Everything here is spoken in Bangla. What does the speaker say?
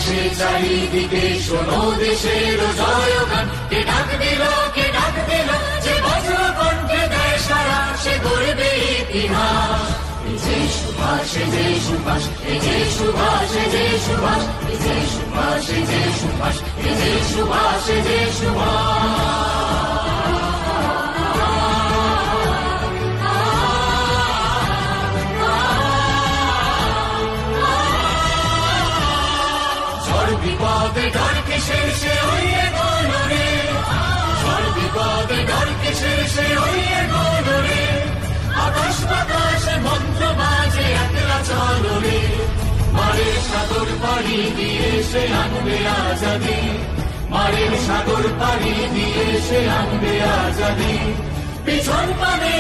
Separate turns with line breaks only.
বাতাসে চারিদিকে শোনো দেশের জয়গান, কে ডাক দিল যে বজ্র কণ্ঠে দেয় সারা, সে গড়বে ইতিহাস। এই যে সুভাষ, এই যে সুভাষ, এই যে সুভাষ, এই যে সুভাষ, এই যে সুভাষ, এই যে সুভাষ, এই যে সুভাষ, এই যে সুভাষ। বিপদে ডর কিসের, সে হইয়ে গৌরে, ঝড় বিপদে ডর কিসের, সে হইয়ে গৌরে। আকাশ বাতাসে মন্ত্র বাজে একলা চলো রে, মারের সাগর পাড়ি দিয়ে সে আনবে আজাদি, মারের সাগর পাড়ি দিয়ে সে আনবে আজাদি। পিছন পানে